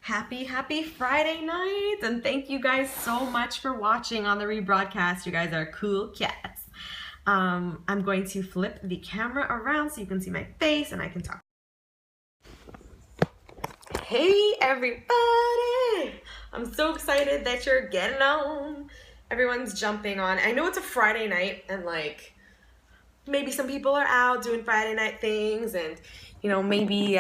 Happy Friday night, and thank you guys so much for watching on the rebroadcast. You guys are cool cats. I'm going to flip the camera around so you can see my face and I can talk. Hey everybody! I'm so excited that you're getting on. Everyone's jumping on. I know it's a Friday night and like maybe some people are out doing Friday night things, and you know, maybe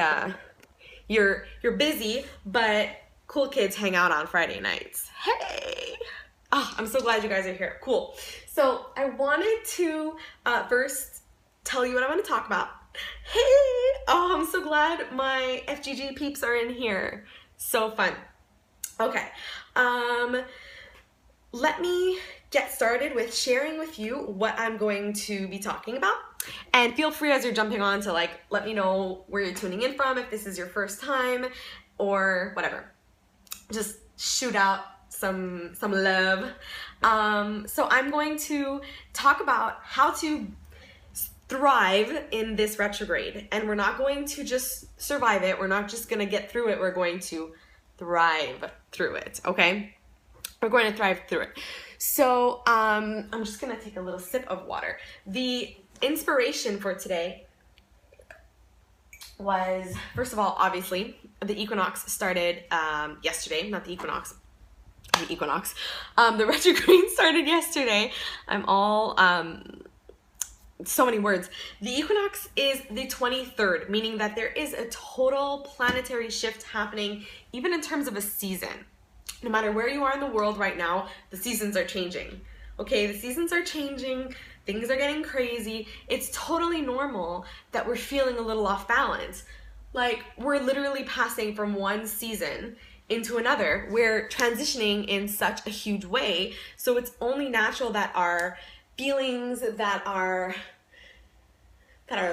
you're busy, but cool kids hang out on Friday nights. Hey! Oh, I'm so glad you guys are here. Cool. So I wanted to first tell you what I want to talk about. Hey! Oh, I'm so glad my FGG peeps are in here. So fun. Okay. Let me get started with sharing with you what I'm going to be talking about. And feel free as you're jumping on to like let me know where you're tuning in from, if this is your first time or whatever. Just shoot out some love. So I'm going to talk about how to thrive in this retrograde, and we're not going to just survive it. We're not just going to get through it. We're going to thrive through it. Okay. We're going to thrive through it. So I'm just going to take a little sip of water. The inspiration for today was, first of all, obviously, the Equinox started yesterday. Not the Equinox. The Equinox. The retrograde started yesterday. I'm all... so many words. The equinox is the 23rd, meaning that there is a total planetary shift happening, even in terms of a season. No matter where you are in the world right now, the seasons are changing. Okay, the seasons are changing, things are getting crazy. It's totally normal that we're feeling a little off balance. Like, we're literally passing from one season into another. We're transitioning in such a huge way, so it's only natural that our feelings, that our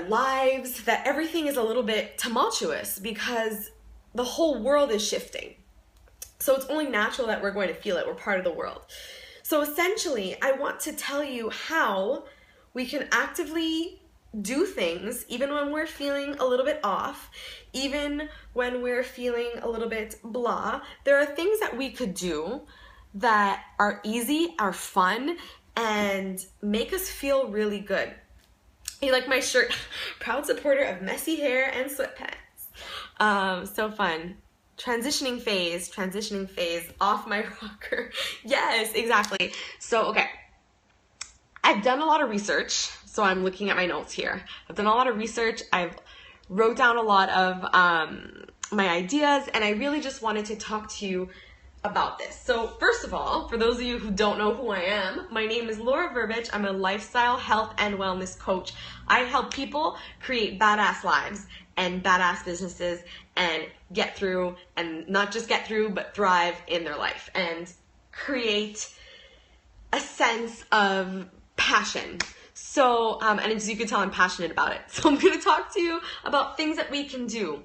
lives, that everything is a little bit tumultuous because the whole world is shifting. So it's only natural that we're going to feel it. We're part of the world. So essentially, I want to tell you how we can actively do things even when we're feeling a little bit off, even when we're feeling a little bit blah. There are things that we could do that are easy, are fun, and make us feel really good. You like my shirt? Proud supporter of messy hair and sweatpants. So fun. Transitioning phase, off my rocker. Yes, exactly. So, okay. I've done a lot of research. So I'm looking at my notes here. I've done a lot of research. I've wrote down a lot of my ideas, and I really just wanted to talk to you about this. So first of all, for those of you who don't know who I am, my name is Laura Verbich. I'm a lifestyle, health, and wellness coach. I help people create badass lives and badass businesses and get through, and not just get through, but thrive in their life and create a sense of passion. So, and as you can tell, I'm passionate about it. So I'm going to talk to you about things that we can do.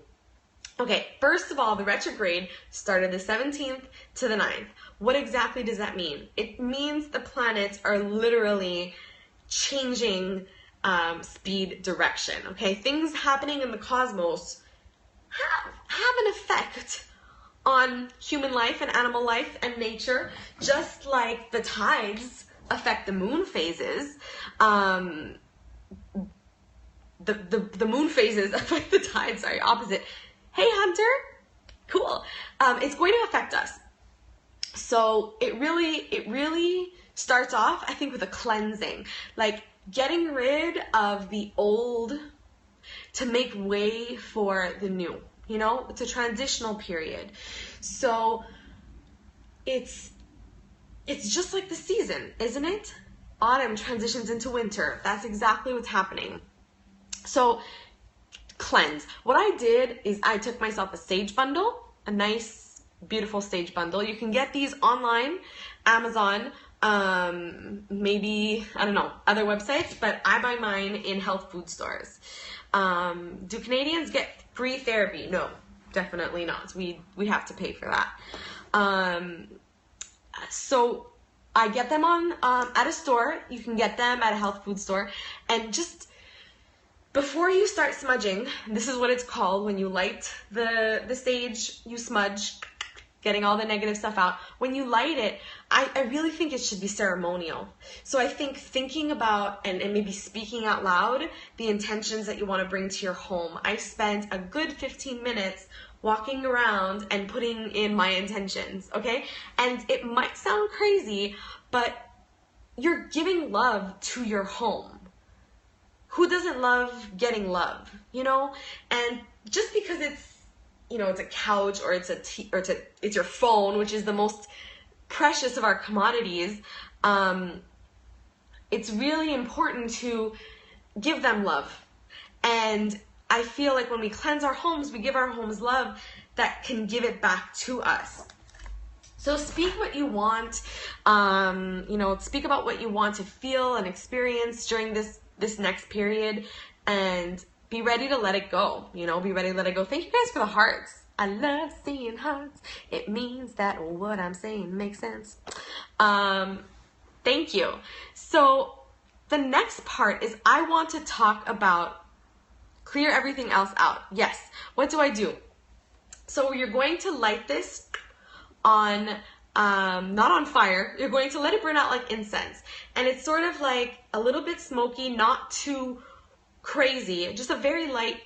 Okay, first of all, the retrograde started the 17th to the 9th. What exactly does that mean? It means the planets are literally changing speed direction, okay? Things happening in the cosmos have an effect on human life and animal life and nature, just like the tides affect the moon phases. The moon phases affect the tides, sorry, opposite. Hey, Hunter. Cool. It's going to affect us. So it really starts off, I think, with a cleansing, like getting rid of the old to make way for the new. You know, it's a transitional period. So it's just like the season, isn't it? Autumn transitions into winter. That's exactly what's happening. So cleanse. What I did is I took myself a sage bundle, a nice, beautiful sage bundle. You can get these online, Amazon, maybe, I don't know, other websites, but I buy mine in health food stores. Do Canadians get free therapy? No, definitely not. We have to pay for that. So I get them on at a store. You can get them at a health food store, and just before you start smudging, this is what it's called when you light the sage, you smudge. getting all the negative stuff out. When you light it, I really think it should be ceremonial. So I think thinking about and maybe speaking out loud the intentions that you want to bring to your home. I spent a good 15 minutes walking around and putting in my intentions, okay? And it might sound crazy, but you're giving love to your home. Who doesn't love getting love, you know? And just because it's, you know, it's a couch or it's it's your phone, which is the most precious of our commodities, it's really important to give them love. And I feel like when we cleanse our homes, we give our homes love that can give it back to us. So speak what you want, you know, speak about what you want to feel and experience during this next period, and be ready to let it go, you know, be ready to let it go. Thank you guys for the hearts. I love seeing hearts. It means that what I'm saying makes sense. Thank you. So the next part is I want to talk about clear everything else out. Yes. What do I do? So you're going to light this on, not on fire. You're going to let it burn out like incense. And it's sort of like a little bit smoky, not too crazy, just a very light,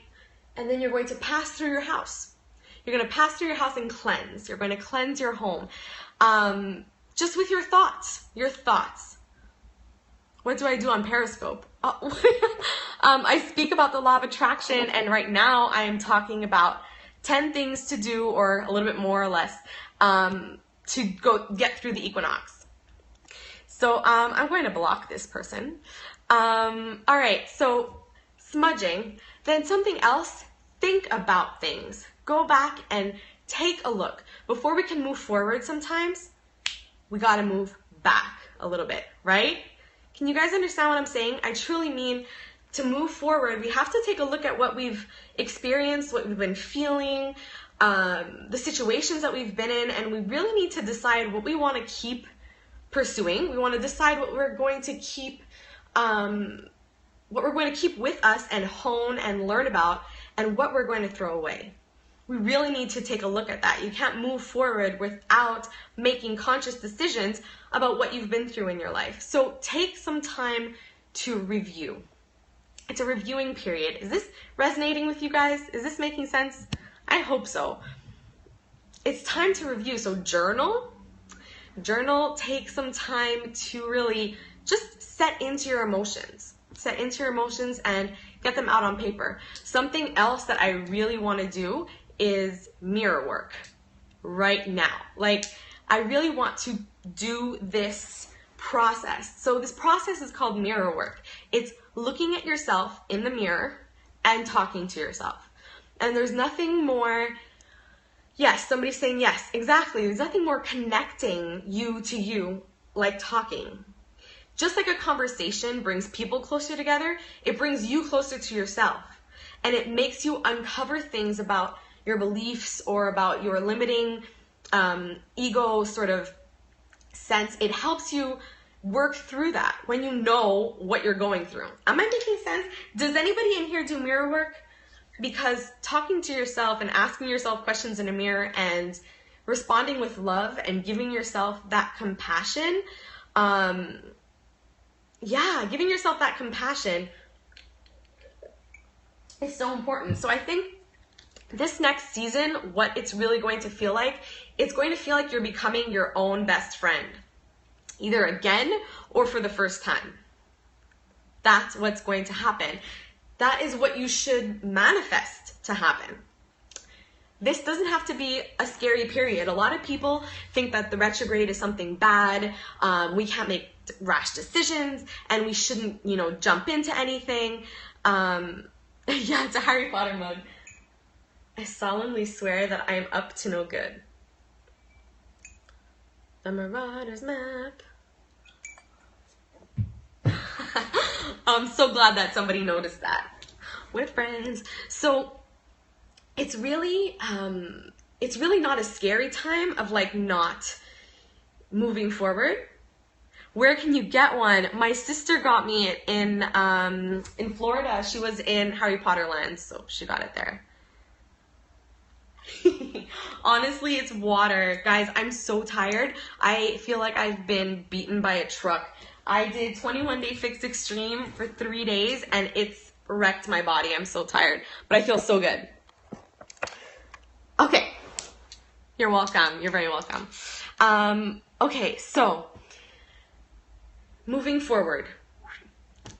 and then you're going to pass through your house. You're going to pass through your house and cleanse. You're going to cleanse your home. Just with your thoughts. Your thoughts. What do I do on Periscope? Oh. I speak about the law of attraction, and right now I am talking about 10 things to do, or a little bit more or less, to go get through the equinox. So I'm going to block this person. All right, so smudging. Then something else, think about things. Go back and take a look. Before we can move forward sometimes, we got to move back a little bit, right? Can you guys understand what I'm saying? I truly mean to move forward, we have to take a look at what we've experienced, what we've been feeling, the situations that we've been in, and we really need to decide what we want to keep pursuing. We want to decide what we're going to keep with us and hone and learn about, and what we're going to throw away. We really need to take a look at that. You can't move forward without making conscious decisions about what you've been through in your life. So take some time to review. It's a reviewing period. Is this resonating with you guys? Is this making sense? I hope so. It's time to review. So journal. Take some time to really just set into your emotions. Set into your emotions and get them out on paper. Something else that I really want to do is mirror work right now. Like, I really want to do this process. So this process is called mirror work. It's looking at yourself in the mirror and talking to yourself. And there's nothing more, yes, somebody's saying yes, exactly. There's nothing more connecting you to you like talking. Just like a conversation brings people closer together, it brings you closer to yourself. And it makes you uncover things about your beliefs or about your limiting ego sort of sense. It helps you work through that when you know what you're going through. Am I making sense? Does anybody in here do mirror work? Because talking to yourself and asking yourself questions in a mirror and responding with love and giving yourself that compassion, giving yourself that compassion is so important. So I think this next season, what it's really going to feel like, it's going to feel like you're becoming your own best friend, either again or for the first time. That's what's going to happen. That is what you should manifest to happen. This doesn't have to be a scary period. A lot of people think that the retrograde is something bad. We can't make rash decisions, and we shouldn't, jump into anything. Yeah, it's a Harry Potter mug. I solemnly swear that I am up to no good. The Marauder's Map. I'm so glad that somebody noticed that. We're friends. So it's really not a scary time of not moving forward. Where can you get one? My sister got me it in Florida. She was in Harry Potter land, so she got it there. Honestly, it's water. Guys, I'm so tired. I feel like I've been beaten by a truck. I did 21 Day Fix Extreme for 3 days and it's wrecked my body. I'm so tired, but I feel so good. Okay. You're welcome. You're very welcome. Okay, so moving forward,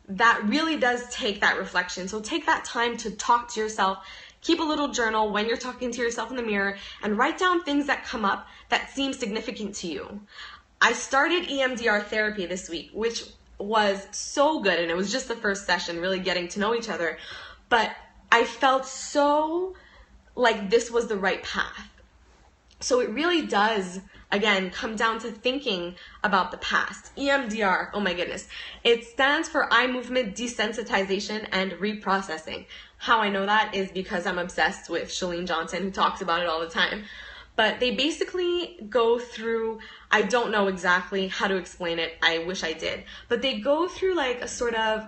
that really does take that reflection. So take that time to talk to yourself. Keep a little journal when you're talking to yourself in the mirror and write down things that come up that seem significant to you. I started EMDR therapy this week, which was so good, and it was just the first session, really getting to know each other. But I felt so like this was the right path. So it really does, again, come down to thinking about the past. EMDR, oh my goodness. It stands for eye movement desensitization and reprocessing. How I know that is because I'm obsessed with Chalene Johnson, who talks about it all the time. But they basically go through, I don't know exactly how to explain it, I wish I did, but they go through like a sort of,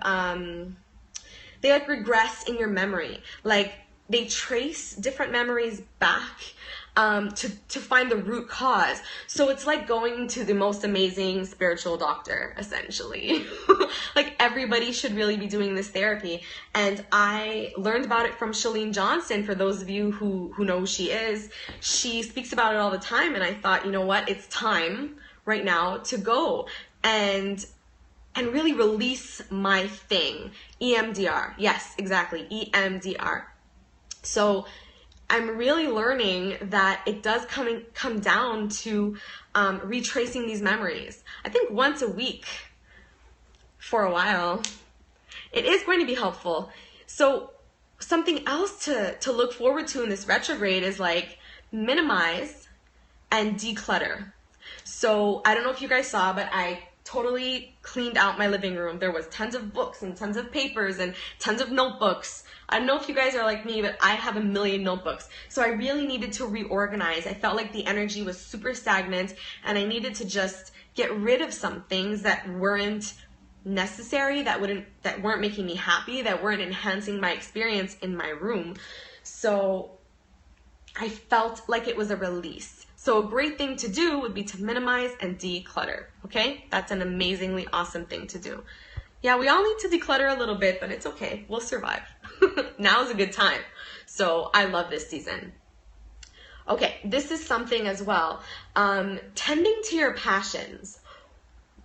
they like regress in your memory. Like they trace different memories back to find the root cause. So it's like going to the most amazing spiritual doctor, essentially. Like everybody should really be doing this therapy. And I learned about it from Chalene Johnson. For those of you who know who she is, she speaks about it all the time. And I thought, you know what, it's time right now to go and really release my thing. EMDR. Yes, exactly. EMDR. So I'm really learning that it does come down to retracing these memories. I think once a week for a while, it is going to be helpful. So something else to look forward to in this retrograde is like minimize and declutter. So I don't know if you guys saw, but I totally cleaned out my living room. There was tons of books and tons of papers and tons of notebooks. I don't know if you guys are like me, but I have a million notebooks. So I really needed to reorganize. I felt like the energy was super stagnant and I needed to just get rid of some things that weren't necessary, that weren't making me happy, that weren't enhancing my experience in my room. So I felt like it was a release. So a great thing to do would be to minimize and declutter, okay? That's an amazingly awesome thing to do. Yeah, we all need to declutter a little bit, but it's okay. We'll survive. Now is a good time. So I love this season. Okay, this is something as well. Tending to your passions.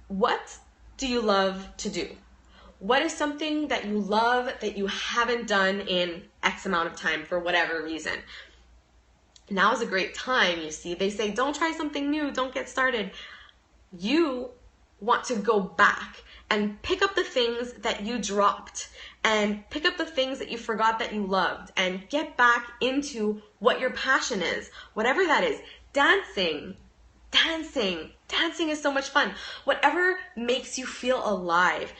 What do you love to do? What is something that you love that you haven't done in X amount of time for whatever reason? Now is a great time, you see. They say, don't try something new, don't get started. You want to go back and pick up the things that you dropped and pick up the things that you forgot that you loved and get back into what your passion is, whatever that is. Dancing is so much fun. Whatever makes you feel alive.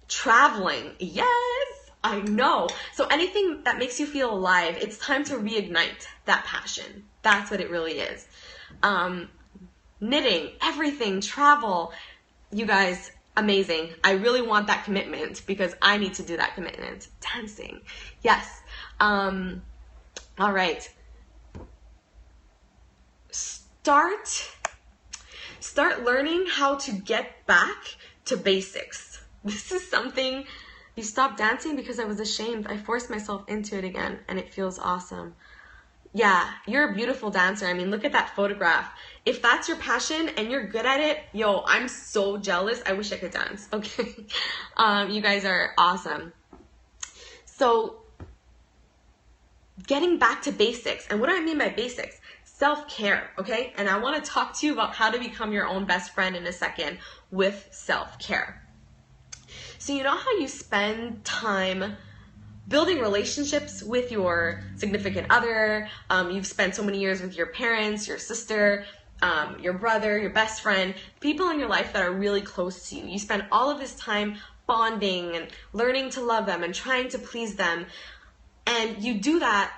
Traveling, yes, I know. So anything that makes you feel alive, it's time to reignite that passion. That's what it really is. Knitting, everything, travel. You guys, amazing. I really want that commitment because I need to do that commitment. Dancing, yes. All right. Start learning how to get back to basics. This is something. You stopped dancing because I was ashamed. I forced myself into it again and it feels awesome. Yeah, you're a beautiful dancer. I mean, look at that photograph. If that's your passion and you're good at it, yo, I'm so jealous. I wish I could dance. Okay. You guys are awesome. So getting back to basics. And what do I mean by basics? Self-care, okay? And I want to talk to you about how to become your own best friend in a second with self-care. So you know how you spend time building relationships with your significant other, you've spent so many years with your parents, your sister, your brother, your best friend, people in your life that are really close to you. You spend all of this time bonding and learning to love them and trying to please them. And you do that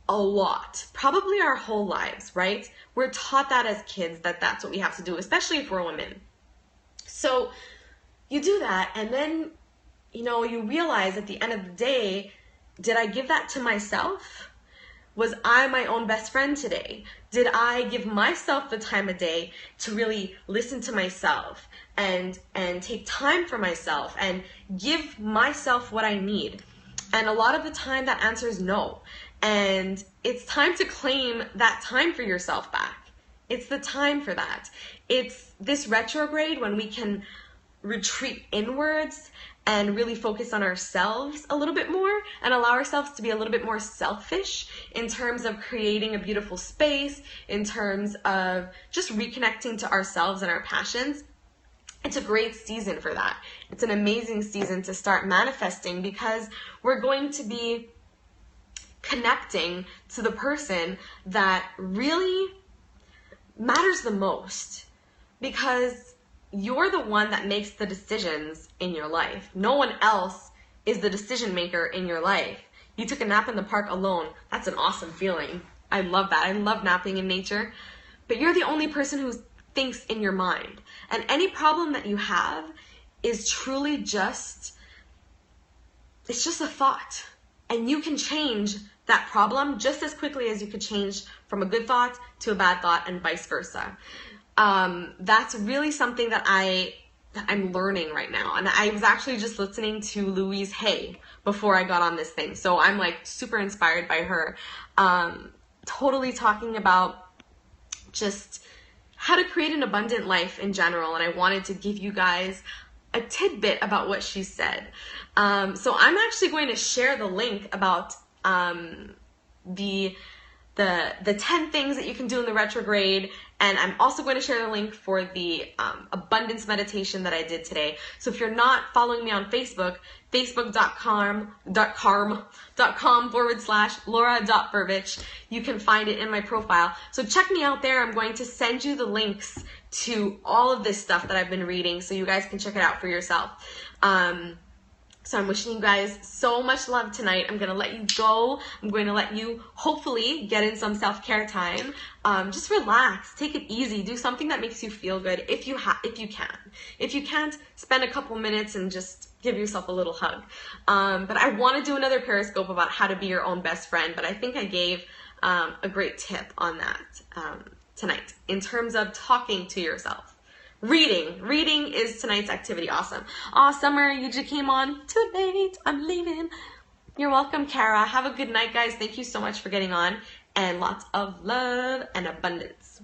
a lot, probably our whole lives, right? We're taught that as kids that that's what we have to do, especially if we're women. So you do that, and then, you know, you realize at the end of the day, did I give that to myself? Was I my own best friend today? Did I give myself the time of day to really listen to myself and take time for myself and give myself what I need? And a lot of the time that answer is no. And it's time to claim that time for yourself back. It's the time for that. It's this retrograde when we can retreat inwards and really focus on ourselves a little bit more and allow ourselves to be a little bit more selfish in terms of creating a beautiful space, in terms of just reconnecting to ourselves and our passions. It's a great season for that. It's an amazing season to start manifesting because we're going to be connecting to the person that really matters the most, because you're the one that makes the decisions in your life. No one else is the decision maker in your life. You took a nap in the park alone. That's an awesome feeling. I love that. I love napping in nature. But you're the only person who thinks in your mind. And any problem that you have is truly just, it's just a thought. And you can change that problem just as quickly as you could change from a good thought to a bad thought and vice versa. That's really something that I'm learning right now. And I was actually just listening to Louise Hay before I got on this thing. So I'm like super inspired by her. Totally talking about just how to create an abundant life in general. And I wanted to give you guys a tidbit about what she said. So I'm actually going to share the link about the 10 things that you can do in the retrograde, and I'm also going to share the link for the abundance meditation that I did today. So if you're not following me on Facebook, facebook.com/Laura.Burbich, you can find it in my profile. So check me out there. I'm going to send you the links to all of this stuff that I've been reading so you guys can check it out for yourself. So I'm wishing you guys so much love tonight. I'm going to let you go. I'm going to let you hopefully get in some self-care time. Just relax. Take it easy. Do something that makes you feel good if you can. If you can't, spend a couple minutes and just give yourself a little hug. But I want to do another Periscope about how to be your own best friend. But I think I gave a great tip on that tonight in terms of talking to yourself. Reading is tonight's activity. Awesome. Summer, you just came on too late. I'm leaving. You're welcome, Kara. Have a good night, guys. Thank you so much for getting on, and lots of love and abundance.